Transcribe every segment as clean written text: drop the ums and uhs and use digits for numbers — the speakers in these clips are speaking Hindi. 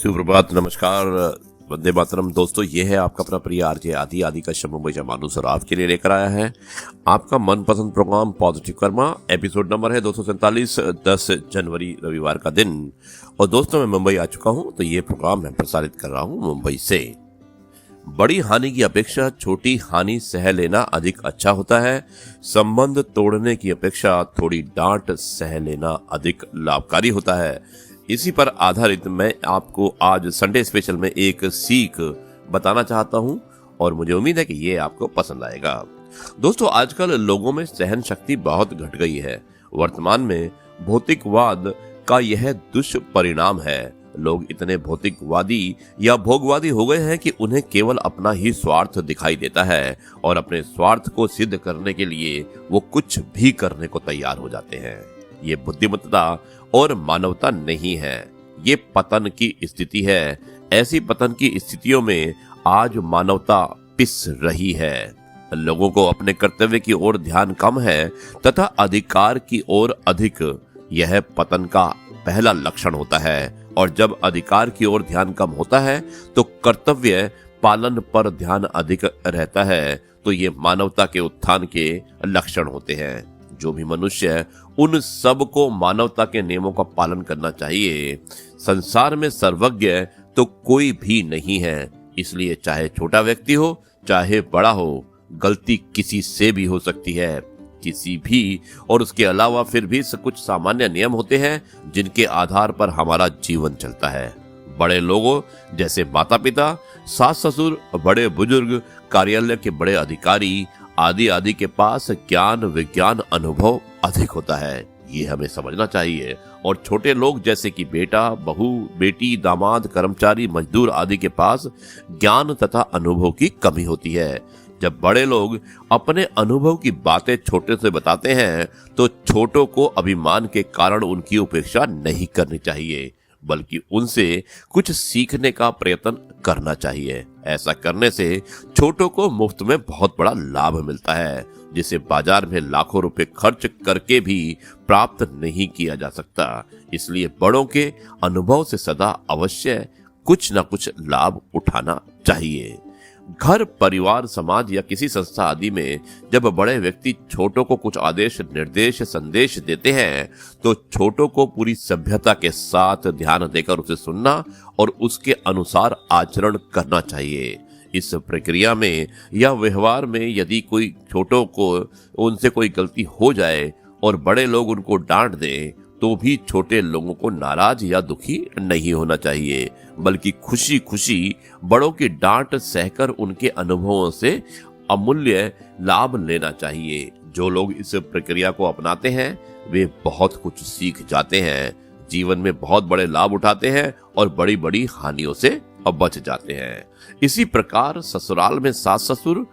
सुप्रभात, नमस्कार, वंदे मातरम। दोस्तों, ये है आपका अपना प्रिय आरजे आदि आदि का मुंबई से मानुस और आपके लिए लेकर आया है आपका मनपसंद programme positive karma. Episode number है 247, 10 जनवरी रविवार का दिन। और दोस्तों, मैं मुंबई आ चुका हूँ, तो ये प्रोग्राम मैं प्रसारित कर रहा हूँ मुंबई से। बड़ी हानि की अपेक्षा छोटी हानि सह लेना अधिक अच्छा होता है। संबंध तोड़ने की अपेक्षा थोड़ी डांट सह लेना अधिक लाभकारी होता है। इसी पर आधारित मैं आपको आज संडे स्पेशल में एक सीख बताना चाहता हूं और मुझे उम्मीद है कि ये आपको पसंद आएगा। दोस्तों, आजकल लोगों में सहन शक्ति बहुत घट गई है। वर्तमान में भौतिकवाद का यह दुष्परिणाम है। लोग इतने भौतिकवादी या भोगवादी हो गए हैं कि उन्हें केवल अपना ही स्वार्थ दिखाई देता है और अपने स्वार्थ को सिद्ध करने के लिए वो कुछ भी करने को तैयार हो जाते हैं। ये बुद्धिमत्ता और मानवता नहीं है, ये पतन की स्थिति है। ऐसी पतन की स्थितियों में आज मानवता पिस रही है। लोगों को अपने कर्तव्य की ओर ध्यान कम है तथा अधिकार की ओर अधिक। यह पतन का पहला लक्षण होता है। और जब अधिकार की ओर ध्यान कम होता है तो कर्तव्य पालन पर ध्यान अधिक रहता है। तो ये मानवता के उत्थान के लक्षण होते हैं। जो भी मनुष्य उन सब को मानवता के नियमों का पालन करना चाहिए। संसार में सर्वज्ञ तो कोई भी नहीं है, इसलिए चाहे छोटा व्यक्ति हो चाहे बड़ा हो, गलती किसी से भी हो सकती है, किसी भी। और उसके अलावा फिर भी कुछ सामान्य नियम होते हैं जिनके आधार पर हमारा जीवन चलता है। बड़े लोगों जैसे माता पिता, सास ससुर, बड़े बुजुर्ग, कार्यालय के बड़े अधिकारी आदि आदि के पास ज्ञान विज्ञान अनुभव अधिक होता है, ये हमें समझना चाहिए। और छोटे लोग जैसे कि बेटा, बहू, बेटी, दामाद, कर्मचारी, मजदूर आदि के पास ज्ञान तथा अनुभव की कमी होती है। जब बड़े लोग अपने अनुभव की बातें छोटे से बताते हैं तो छोटों को अभिमान के कारण उनकी उपेक्षा नहीं करनी चाहिए, बल्कि उनसे कुछ सीखने का प्रयत्न करना चाहिए। ऐसा करने से छोटों को मुफ्त में बहुत बड़ा लाभ मिलता है, जिसे बाजार में लाखों रुपए खर्च करके भी प्राप्त नहीं किया जा सकता। इसलिए बड़ों के अनुभव से सदा अवश्य कुछ न कुछ लाभ उठाना चाहिए। घर, परिवार, समाज या किसी संस्था आदि में जब बड़े व्यक्ति छोटों को कुछ आदेश, निर्देश, संदेश देते हैं तो छोटों को पूरी सभ्यता के साथ ध्यान देकर उसे सुनना और उसके अनुसार आचरण करना चाहिए। इस प्रक्रिया में या व्यवहार में यदि कोई छोटों को उनसे कोई गलती हो जाए और बड़े लोग उनको डांट दें तो भी छोटे लोगों को नाराज या दुखी नहीं होना चाहिए, बल्कि खुशी खुशी बड़ों की डांट सहकर उनके अनुभवों से अमूल्य लाभ लेना चाहिए। जो लोग इस प्रक्रिया को अपनाते हैं वे बहुत कुछ सीख जाते हैं, जीवन में बहुत बड़े लाभ उठाते हैं और बड़ी बड़ी हानियों से बच जाते हैं। इसी प्रकार ससुराल में सास ससुर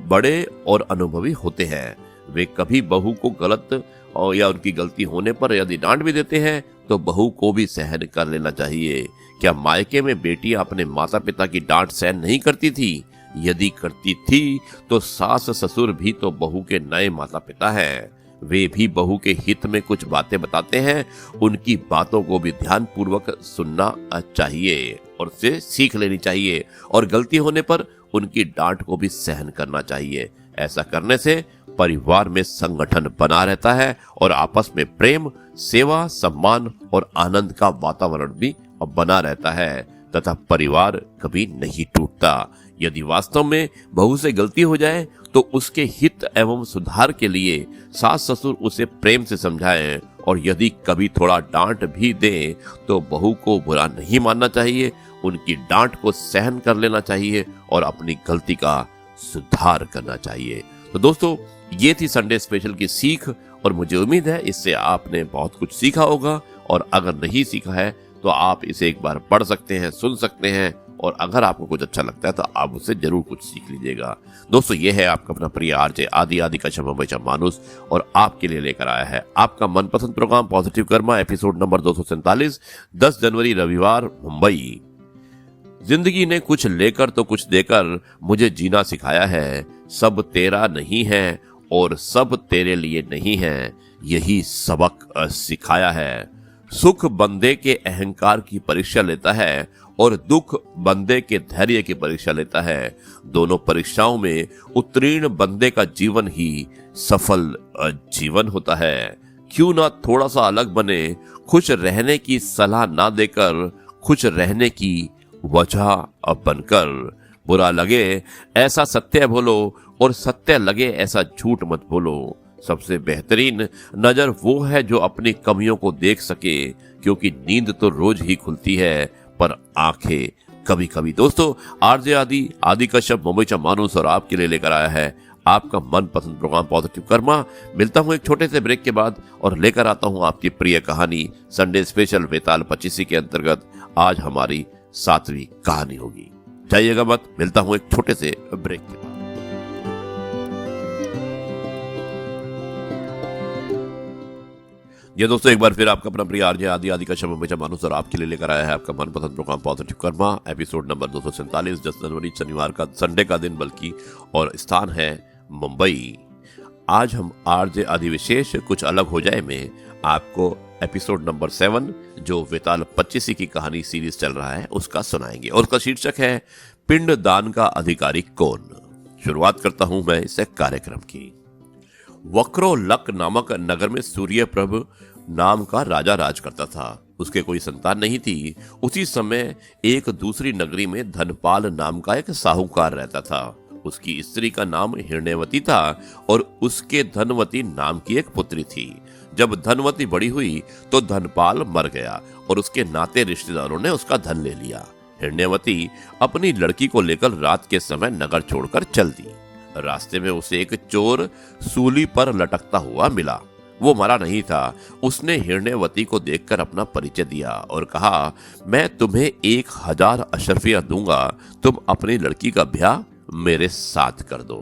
बड़े और अनुभवी होते हैं। वे कभी बहू को गलत और या उनकी गलती होने पर यदि डांट भी देते हैं तो बहू को भी सहन कर लेना चाहिए। क्या मायके में बेटियां अपने माता पिता की डांट सहन नहीं करती थी? यदि करती थी तो सास ससुर भी तो बहू के नए माता पिता हैं। वे भी बहू के हित में कुछ बातें बताते हैं, उनकी बातों को भी ध्यान पूर्वक सुनना चाहिए और उससे सीख लेनी चाहिए और गलती होने पर उनकी डांट को भी सहन करना चाहिए। ऐसा करने से परिवार में संगठन बना रहता है और आपस में प्रेम, सेवा, सम्मान और आनंद का वातावरण भी बना रहता है तथा परिवार कभी नहीं टूटता। यदि वास्तव में बहू से गलती हो जाए तो उसके हित एवं सुधार के लिए सास ससुर उसे प्रेम से समझाएं और यदि कभी थोड़ा डांट भी दें तो बहू को बुरा नहीं मानना चाहिए, उनकी डांट को सहन कर लेना चाहिए और अपनी गलती का सुधार करना चाहिए। तो दोस्तों, ये थी संडे स्पेशल की सीख और मुझे उम्मीद है इससे आपने बहुत कुछ सीखा होगा। और अगर नहीं सीखा है तो आप इसे एक बार पढ़ सकते हैं, सुन सकते हैं और अगर आपको कुछ अच्छा लगता है तो आप उससे जरूर कुछ सीख लीजिएगा। दोस्तों, ये है आपका अपना प्रिय आरजे आदि आदि का मुंबई से मानुस और आपके लिए लेकर आया है आपका मनपसंद programme positive karma, episode number 247, 10 जनवरी रविवार, मुंबई। जिंदगी ने कुछ लेकर तो कुछ देकर मुझे जीना सिखाया है। सब तेरा नहीं है और सब तेरे लिए नहीं है, यही सबक सिखाया है। सुख बंदे के अहंकार की परीक्षा लेता है और दुख बंदे के धैर्य की परीक्षा लेता है। दोनों परीक्षाओं में उत्तीर्ण बंदे का जीवन ही सफल जीवन होता है। क्यों ना थोड़ा सा अलग बने, खुश रहने की सलाह ना देकर खुश रहने की वजह बनकर। बुरा लगे ऐसा सत्य बोलो और सत्य लगे ऐसा झूठ मत बोलो। सबसे बेहतरीन नजर वो है जो अपनी कमियों को देख सके, क्योंकि नींद तो रोज ही खुलती है पर आंखें कभी कभी। दोस्तों, आरजे आदि कश्यप मुंबई का मानुस और आपके लिए लेकर आया है आपका मनपसंद प्रोग्राम पॉजिटिव कर्मा। मिलता हूं एक छोटे से ब्रेक के बाद और लेकर आता हूं आपकी प्रिय कहानी संडे स्पेशल वेताल 25 के अंतर्गत। आज हमारी 7वीं कहानी होगी। जाइएगा मत, मिलता हूं एक छोटे से ब्रेक के बाद। ये दोस्तों, एक बार फिर आपका अपना प्रिय आरजे आदि कश्यप मुंबई का मानुस और आपके लिए लेकर आया है आपका मनपसंद programme positive karma, episode number 247, 10 जनवरी शनिवार का संडे का दिन बल्कि, और स्थान है मुंबई। आज हम आरजे आदि विशेष कुछ अलग हो जाए में आपको एपिसोड नंबर 7 जो वेताल 25 की कहानी सीरीज चल रहा है उसका सुनाएंगे, और उसका शीर्षक है पिंड दान का अधिकारी कौन। शुरुआत करता हूं मैं इस कार्यक्रम की। वक्रोलक नामक नगर में सूर्यप्रभ नाम का राजा राज करता था। उसके कोई संतान नहीं थी। उसी समय एक दूसरी नगरी में धनपाल नाम का एक साहूकार रहता था। उसकी स्त्री का नाम हिरण्यवती था और उसके धनवती नाम की एक पुत्री थी। जब धनवती बड़ी हुई तो धनपाल मर गया और उसके नाते रिश्तेदारों ने उसका धन ले लिया। हिरण्यवती अपनी लड़की को लेकर रात के समय नगर छोड़कर चल दी। रास्ते में उसे एक चोर सूली पर लटकता हुआ मिला। वो मरा नहीं था। उसने हिरण्यवती को देखकर अपना परिचय दिया और कहा, मैं तुम्हें 1000 अशर्फियां दूंगा, तुम अपनी लड़की का ब्याह मेरे साथ कर दो।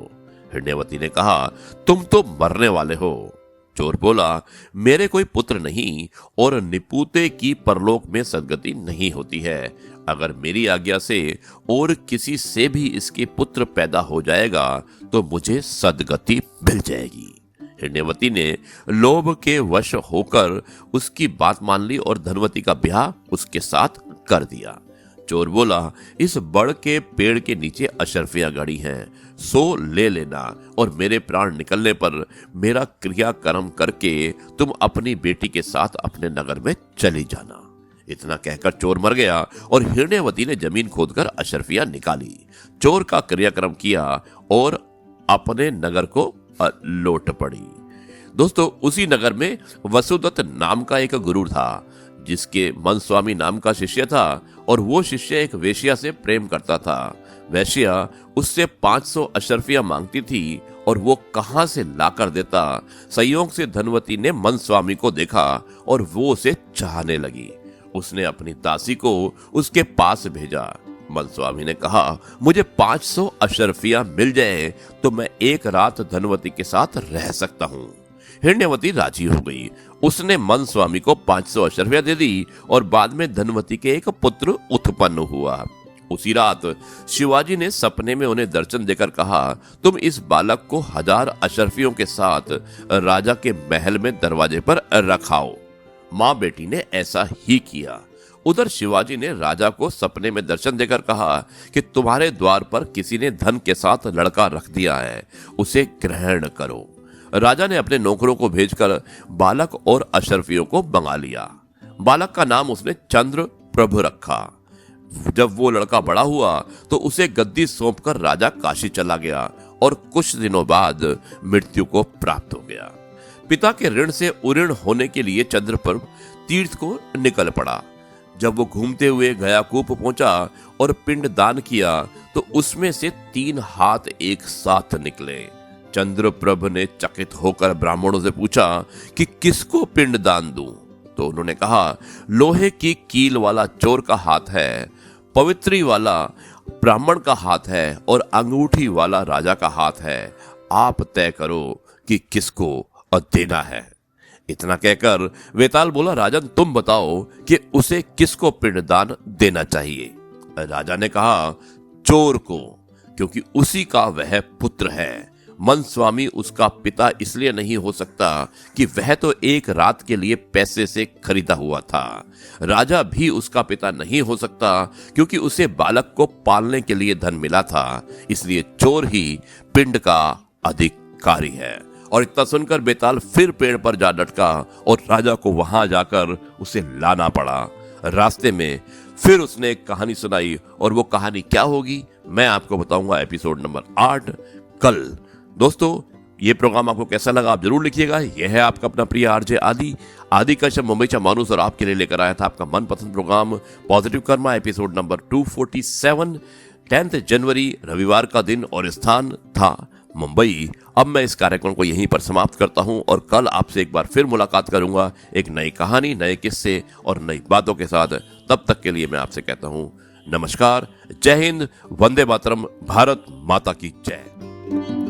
हिरण्यवती ने कहा, तुम तो मरने वाले हो। चोर बोला, मेरे कोई पुत्र नहीं और निपुते की परलोक में सदगति नहीं होती है। अगर मेरी आज्ञा से और किसी से भी इसके पुत्र पैदा हो जाएगा तो मुझे सदगति मिल जाएगी। हिरण्यवती ने लोभ के वश होकर उसकी बात मान ली और धनवती का ब्याह उसके साथ कर दिया। चोर बोला, इस बड़ के पेड़ के नीचे अशर्फियां गड़ी हैं, सो ले लेना और मेरे प्राण निकलने पर मेरा क्रियाकर्म करके तुम अपनी बेटी के साथ अपने नगर में चली जाना। इतना कहकर चोर मर गया और हिरण्यवती ने जमीन खोदकर अशर्फियां निकाली। चोर का क्रियाक्रम किया और अपने नगर को लौट पड़ी। दोस्तों, उसी नगर में वसुदत्त नाम का एक गुरु था जिसके मनस्वामी नाम का शिष्य था, और वो शिष्य एक वेश्या से प्रेम करता था। वेश्या उससे 500 अशर्फियां मांगती थी और वो कहां से लाकर देता। संयोग से धनवती ने मनस्वामी को देखा और वो उसे चाहने लगी। उसने अपनी दासी को उसके पास भेजा। मनस्वामी ने कहा, मुझे 500 अशर्फियां मिल जाए तो मैं एक रात धनवती के साथ रह सकता हूँ। हिरण्यवती राजी हो गई। उसने मनस्वामी को 500 अशर्फियां दे दी और बाद में धनवती के एक पुत्र उत्पन्न हुआ। उसी रात शिवाजी ने सपने में उन्हें दर्शन देकर कहा, तुम इस बालक को 1000 अशर्फियों के साथ राजा के महल में दरवाजे पर रखाओ। माँ बेटी ने ऐसा ही किया। उधर शिवाजी ने राजा को सपने में दर्शन देकर कहा कि तुम्हारे द्वार पर किसी ने धन के साथ लड़का रख दिया है, उसे ग्रहण करो। राजा ने अपने नौकरों को भेजकर बालक और अशर्फियों को मंगा लिया। बालक का नाम उसने चंद्र प्रभु रखा। जब वो लड़का बड़ा हुआ तो उसे गद्दी सौंपकर राजा काशी चला गया और कुछ दिनों बाद मृत्यु को प्राप्त हो गया। पिता के ऋण से उऋण होने के लिए चंद्रप्रभ तीर्थ को निकल पड़ा। जब वो घूमते हुए गयाकूप पहुंचा और पिंड दान किया तो उसमें से 3 हाथ एक साथ निकले। चंद्रप्रभ ने चकित होकर ब्राह्मणों से पूछा कि किसको पिंड दान दूं? तो उन्होंने कहा, लोहे की कील वाला चोर का हाथ है, पवित्री वाला ब्राह्मण का हाथ है और अंगूठी वाला राजा का हाथ है। आप तय करो कि किसको देना है। इतना कहकर वेताल बोला, राजन तुम बताओ कि उसे किसको पिंडदान देना चाहिए। राजा ने कहा, चोर को, क्योंकि उसी का वह पुत्र है। मन स्वामी उसका पिता इसलिए नहीं हो सकता कि वह तो एक रात के लिए पैसे से खरीदा हुआ था। राजा भी उसका पिता नहीं हो सकता क्योंकि उसे बालक को पालने के लिए धन मिला था, इसलिए चोर ही पिंड का अधिकारी है। और इतना सुनकर बेताल फिर पेड़ पर जा लटका और राजा को वहां जाकर उसे लाना पड़ा। रास्ते में फिर उसने एक कहानी सुनाई और वो कहानी क्या होगी मैं आपको बताऊंगा एपिसोड नंबर 8 कल। दोस्तों ये प्रोग्राम आपको कैसा लगा आप जरूर लिखिएगा। यह है आपका अपना प्रिय आरजे आदि कश्यप मुंबईचा माणूस और आपके लिए लेकर आया था आपका मनपसंद programme positive karma episode number 247 10 जनवरी रविवार का दिन और स्थान था मुंबई। अब मैं इस कार्यक्रम को यहीं पर समाप्त करता हूं और कल आपसे एक बार फिर मुलाकात करूंगा एक नई कहानी, नए किस्से और नई बातों के साथ। तब तक के लिए मैं आपसे कहता हूं नमस्कार, जय हिंद, वंदे मातरम, भारत माता की जय।